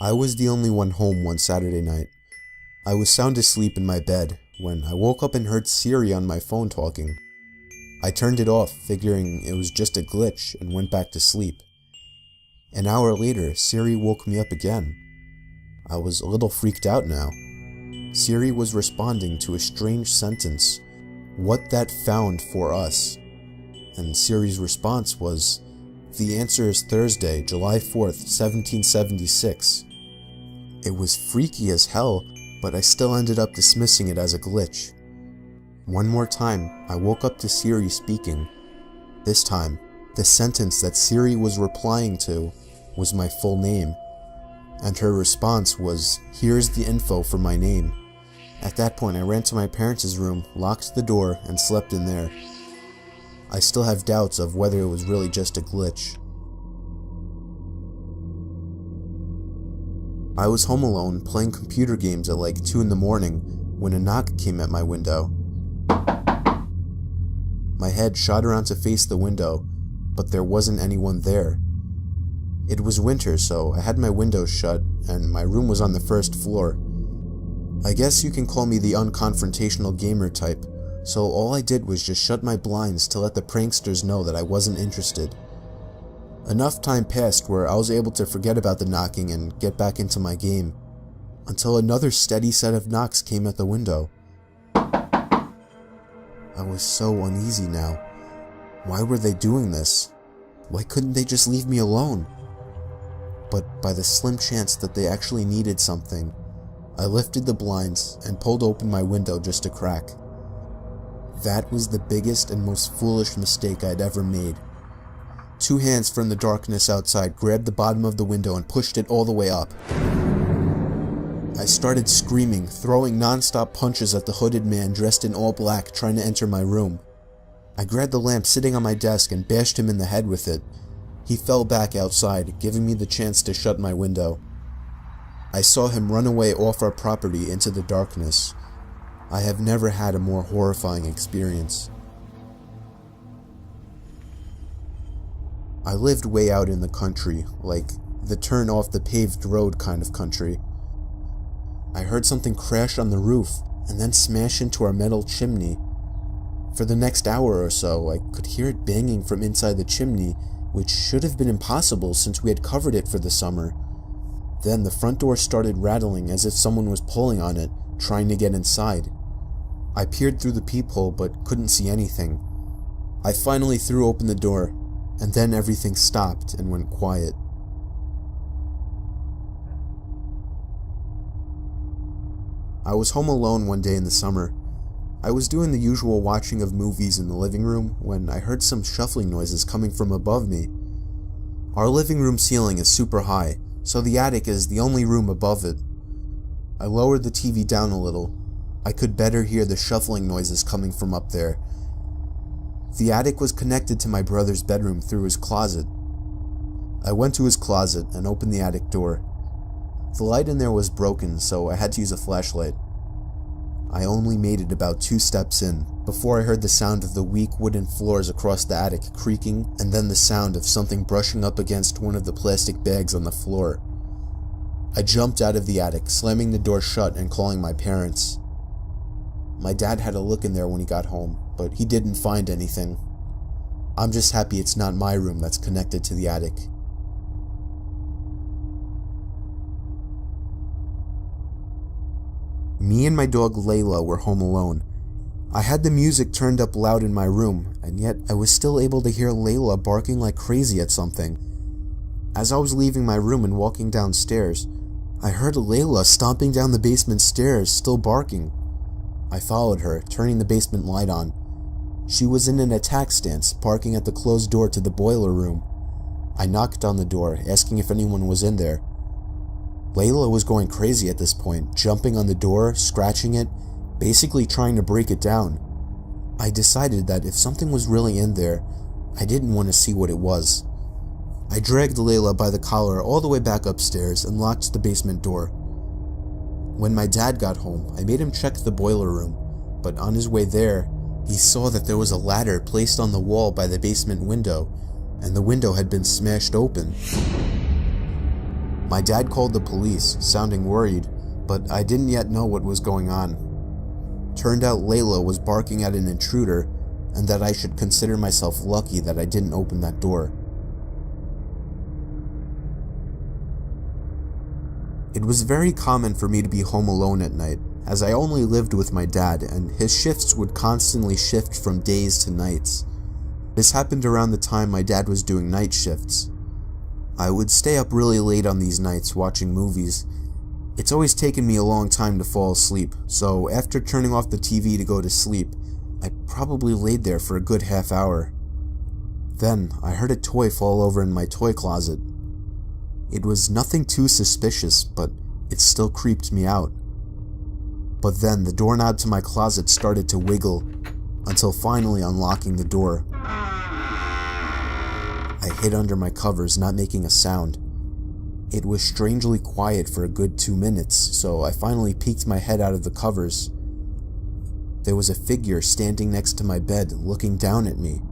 I was the only one home one Saturday night. I was sound asleep in my bed when I woke up and heard Siri on my phone talking. I turned it off, figuring it was just a glitch, and went back to sleep. An hour later, Siri woke me up again. I was a little freaked out now. Siri was responding to a strange sentence, "What that found for us?" And Siri's response was, "The answer is Thursday, July 4th, 1776. It was freaky as hell, but I still ended up dismissing it as a glitch. One more time, I woke up to Siri speaking. This time, the sentence that Siri was replying to was my full name, and her response was, "Here's the info for my name." At that point, I ran to my parents' room, locked the door, and slept in there. I still have doubts of whether it was really just a glitch. I was home alone, playing computer games at like 2 in the morning, when a knock came at my window. My head shot around to face the window, but there wasn't anyone there. It was winter, so I had my windows shut, and my room was on the first floor. I guess you can call me the unconfrontational gamer type, so all I did was just shut my blinds to let the pranksters know that I wasn't interested. Enough time passed where I was able to forget about the knocking and get back into my game, until another steady set of knocks came at the window. I was so uneasy now. Why were they doing this? Why couldn't they just leave me alone? But by the slim chance that they actually needed something, I lifted the blinds and pulled open my window just a crack. That was the biggest and most foolish mistake I'd ever made. 2 hands from the darkness outside grabbed the bottom of the window and pushed it all the way up. I started screaming, throwing non-stop punches at the hooded man dressed in all black trying to enter my room. I grabbed the lamp sitting on my desk and bashed him in the head with it. He fell back outside, giving me the chance to shut my window. I saw him run away off our property into the darkness. I have never had a more horrifying experience. I lived way out in the country, like the turn off the paved road kind of country. I heard something crash on the roof and then smash into our metal chimney. For the next hour or so, I could hear it banging from inside the chimney, which should have been impossible since we had covered it for the summer. Then the front door started rattling as if someone was pulling on it, trying to get inside. I peered through the peephole but couldn't see anything. I finally threw open the door, and then everything stopped and went quiet. I was home alone one day in the summer. I was doing the usual watching of movies in the living room when I heard some shuffling noises coming from above me. Our living room ceiling is super high, so the attic is the only room above it. I lowered the TV down a little. I could better hear the shuffling noises coming from up there. The attic was connected to my brother's bedroom through his closet. I went to his closet and opened the attic door. The light in there was broken, so I had to use a flashlight. I only made it about 2 steps in, before I heard the sound of the weak wooden floors across the attic creaking, and then the sound of something brushing up against one of the plastic bags on the floor. I jumped out of the attic, slamming the door shut and calling my parents. My dad had a look in there when he got home, but he didn't find anything. I'm just happy it's not my room that's connected to the attic. Me and my dog Layla were home alone. I had the music turned up loud in my room, and yet I was still able to hear Layla barking like crazy at something. As I was leaving my room and walking downstairs, I heard Layla stomping down the basement stairs, still barking. I followed her, turning the basement light on. She was in an attack stance, barking at the closed door to the boiler room. I knocked on the door, asking if anyone was in there. Layla was going crazy at this point, jumping on the door, scratching it, basically trying to break it down. I decided that if something was really in there, I didn't want to see what it was. I dragged Layla by the collar all the way back upstairs and locked the basement door. When my dad got home, I made him check the boiler room, but on his way there, he saw that there was a ladder placed on the wall by the basement window, and the window had been smashed open. My dad called the police, sounding worried, but I didn't yet know what was going on. Turned out Layla was barking at an intruder, and that I should consider myself lucky that I didn't open that door. It was very common for me to be home alone at night, as I only lived with my dad, and his shifts would constantly shift from days to nights. This happened around the time my dad was doing night shifts. I would stay up really late on these nights watching movies. It's always taken me a long time to fall asleep, so after turning off the TV to go to sleep, I probably laid there for a good half hour. Then I heard a toy fall over in my toy closet. It was nothing too suspicious, but it still creeped me out. But then the doorknob to my closet started to wiggle, until finally unlocking the door. I hid under my covers, not making a sound. It was strangely quiet for a good 2 minutes, so I finally peeked my head out of the covers. There was a figure standing next to my bed, looking down at me.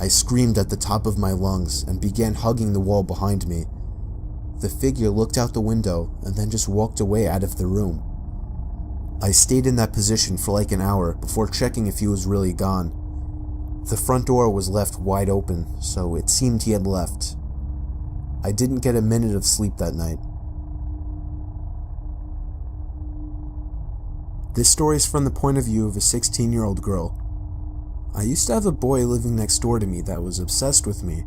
I screamed at the top of my lungs and began hugging the wall behind me. The figure looked out the window and then just walked away out of the room. I stayed in that position for like an hour before checking if he was really gone. The front door was left wide open, so it seemed he had left. I didn't get a minute of sleep that night. This story is from the point of view of a 16-year-old girl. I used to have a boy living next door to me that was obsessed with me.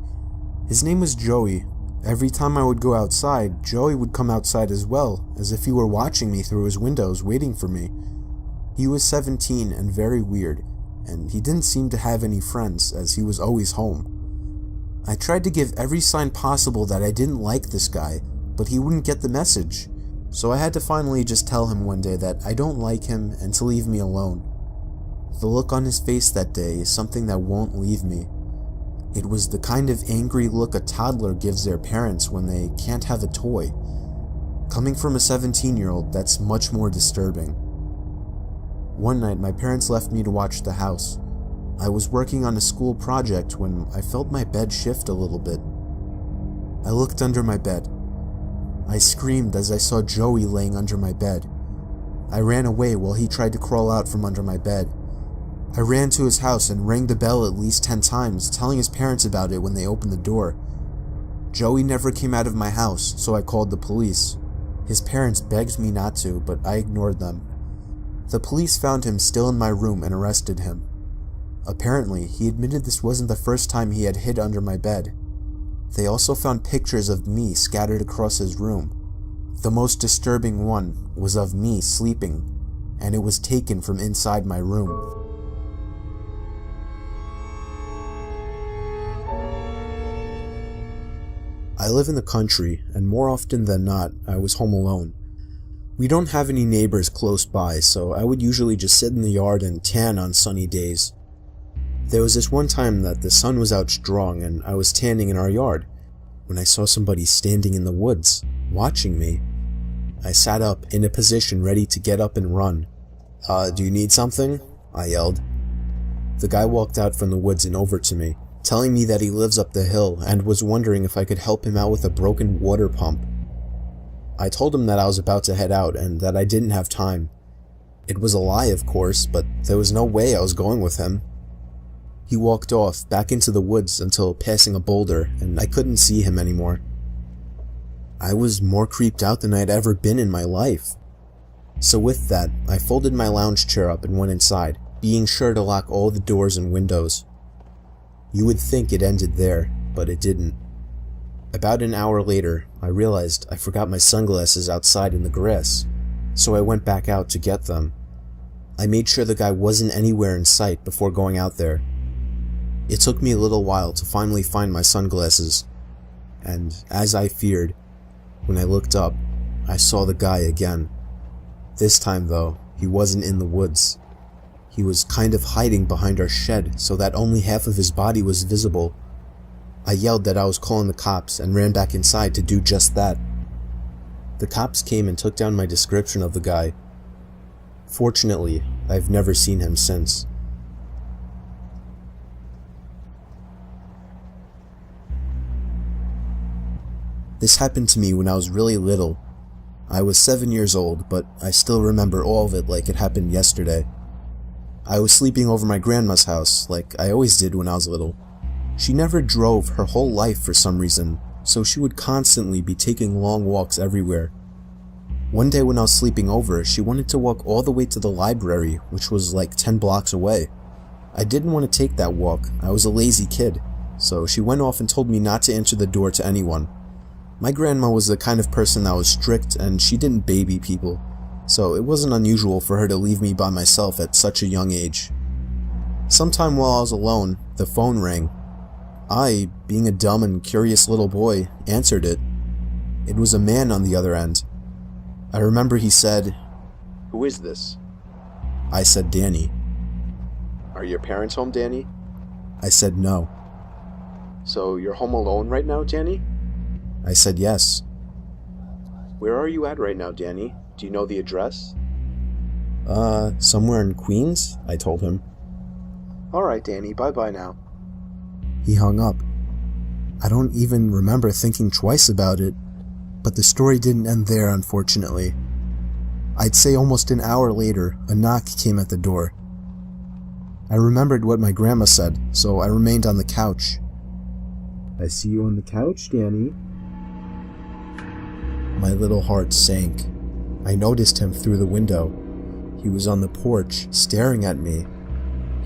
His name was Joey. Every time I would go outside, Joey would come outside as well, as if he were watching me through his windows, waiting for me. He was 17 and very weird, and he didn't seem to have any friends, as he was always home. I tried to give every sign possible that I didn't like this guy, but he wouldn't get the message. So I had to finally just tell him one day that I don't like him and to leave me alone. The look on his face that day is something that won't leave me. It was the kind of angry look a toddler gives their parents when they can't have a toy. Coming from a 17-year-old, that's much more disturbing. One night, my parents left me to watch the house. I was working on a school project when I felt my bed shift a little bit. I looked under my bed. I screamed as I saw Joey laying under my bed. I ran away while he tried to crawl out from under my bed. I ran to his house and rang the bell at least 10 times, telling his parents about it when they opened the door. Joey never came out of my house, so I called the police. His parents begged me not to, but I ignored them. The police found him still in my room and arrested him. Apparently, he admitted this wasn't the first time he had hid under my bed. They also found pictures of me scattered across his room. The most disturbing one was of me sleeping, and it was taken from inside my room. I live in the country, and more often than not, I was home alone. We don't have any neighbors close by, so I would usually just sit in the yard and tan on sunny days. There was this one time that the sun was out strong and I was tanning in our yard, when I saw somebody standing in the woods, watching me. I sat up, in a position ready to get up and run. Do you need something?" I yelled. The guy walked out from the woods and over to me, telling me that he lives up the hill and was wondering if I could help him out with a broken water pump. I told him that I was about to head out and that I didn't have time. It was a lie, of course, but there was no way I was going with him. He walked off, back into the woods until passing a boulder, and I couldn't see him anymore. I was more creeped out than I'd ever been in my life. So with that, I folded my lounge chair up and went inside, being sure to lock all the doors and windows. You would think it ended there, but it didn't. About an hour later, I realized I forgot my sunglasses outside in the grass, so I went back out to get them. I made sure the guy wasn't anywhere in sight before going out there. It took me a little while to finally find my sunglasses, and as I feared, when I looked up, I saw the guy again. This time though, he wasn't in the woods. He was kind of hiding behind our shed so that only half of his body was visible. I yelled that I was calling the cops and ran back inside to do just that. The cops came and took down my description of the guy. Fortunately, I've never seen him since. This happened to me when I was really little. I was 7 years old, but I still remember all of it like it happened yesterday. I was sleeping over my grandma's house, like I always did when I was little. She never drove her whole life for some reason, so she would constantly be taking long walks everywhere. One day when I was sleeping over, she wanted to walk all the way to the library, which was like 10 blocks away. I didn't want to take that walk. I was a lazy kid, so she went off and told me not to answer the door to anyone. My grandma was the kind of person that was strict and she didn't baby people, so it wasn't unusual for her to leave me by myself at such a young age. Sometime while I was alone, the phone rang. I, being a dumb and curious little boy, answered it. It was a man on the other end. I remember he said, "Who is this?" I said, "Danny." "Are your parents home, Danny?" I said, "No." "So you're home alone right now, Danny?" I said, "Yes." "Where are you at right now, Danny? Do you know the address?" Somewhere in Queens," I told him. "Alright, Danny, bye-bye now." He hung up. I don't even remember thinking twice about it, but the story didn't end there, unfortunately. I'd say almost an hour later, a knock came at the door. I remembered what my grandma said, so I remained on the couch. "I see you on the couch, Danny." My little heart sank. I noticed him through the window. He was on the porch, staring at me.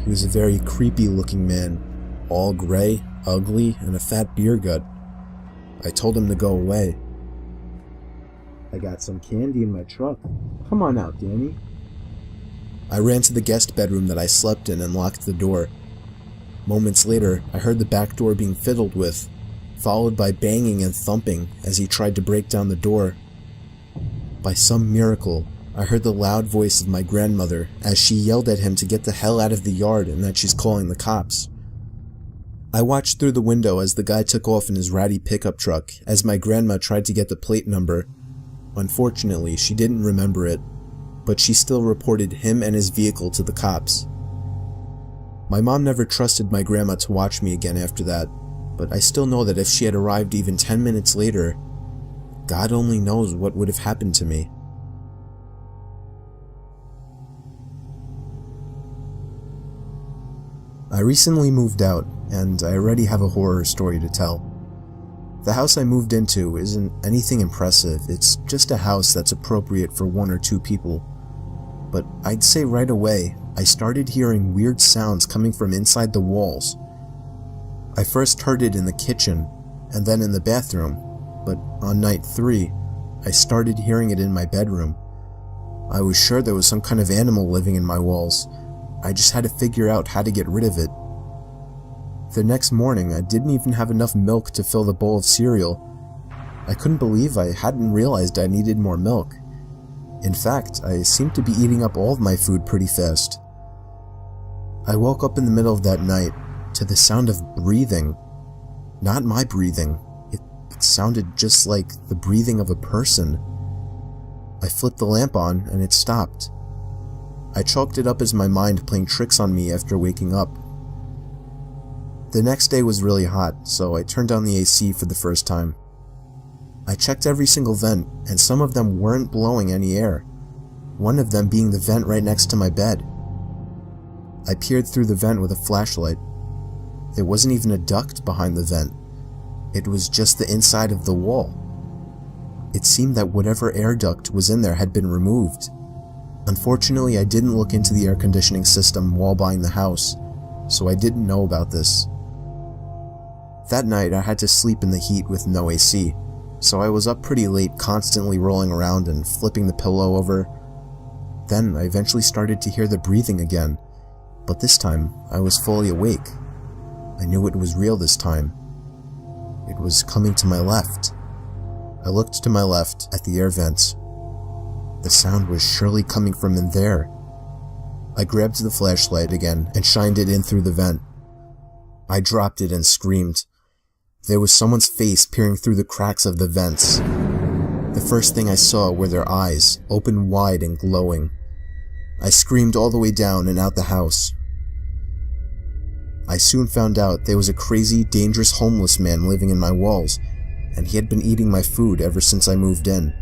He was a very creepy-looking man, all gray, ugly, and a fat beer gut. I told him to go away. "I got some candy in my truck. Come on out, Danny." I ran to the guest bedroom that I slept in and locked the door. Moments later, I heard the back door being fiddled with, followed by banging and thumping as he tried to break down the door. By some miracle, I heard the loud voice of my grandmother as she yelled at him to get the hell out of the yard and that she's calling the cops. I watched through the window as the guy took off in his ratty pickup truck as my grandma tried to get the plate number. Unfortunately, she didn't remember it, but she still reported him and his vehicle to the cops. My mom never trusted my grandma to watch me again after that, but I still know that if she had arrived even 10 minutes later, God only knows what would have happened to me. I recently moved out, and I already have a horror story to tell. The house I moved into isn't anything impressive, it's just a house that's appropriate for 1 or 2 people. But I'd say right away, I started hearing weird sounds coming from inside the walls. I first heard it in the kitchen, and then in the bathroom, but on night 3, I started hearing it in my bedroom. I was sure there was some kind of animal living in my walls. I just had to figure out how to get rid of it. The next morning, I didn't even have enough milk to fill the bowl of cereal. I couldn't believe I hadn't realized I needed more milk. In fact, I seemed to be eating up all of my food pretty fast. I woke up in the middle of that night to the sound of breathing. Not my breathing. It sounded just like the breathing of a person. I flipped the lamp on and it stopped. I chalked it up as my mind playing tricks on me after waking up. The next day was really hot, so I turned on the AC for the first time. I checked every single vent, and some of them weren't blowing any air, one of them being the vent right next to my bed. I peered through the vent with a flashlight. There wasn't even a duct behind the vent. It was just the inside of the wall. It seemed that whatever air duct was in there had been removed. Unfortunately, I didn't look into the air conditioning system while buying the house, so I didn't know about this. That night, I had to sleep in the heat with no AC, so I was up pretty late, constantly rolling around and flipping the pillow over. Then I eventually started to hear the breathing again, but this time I was fully awake. I knew it was real this time. It was coming to my left. I looked to my left at the air vents. The sound was surely coming from in there. I grabbed the flashlight again and shined it in through the vent. I dropped it and screamed. There was someone's face peering through the cracks of the vents. The first thing I saw were their eyes, open wide and glowing. I screamed all the way down and out the house. I soon found out there was a crazy, dangerous homeless man living in my walls, and he had been eating my food ever since I moved in.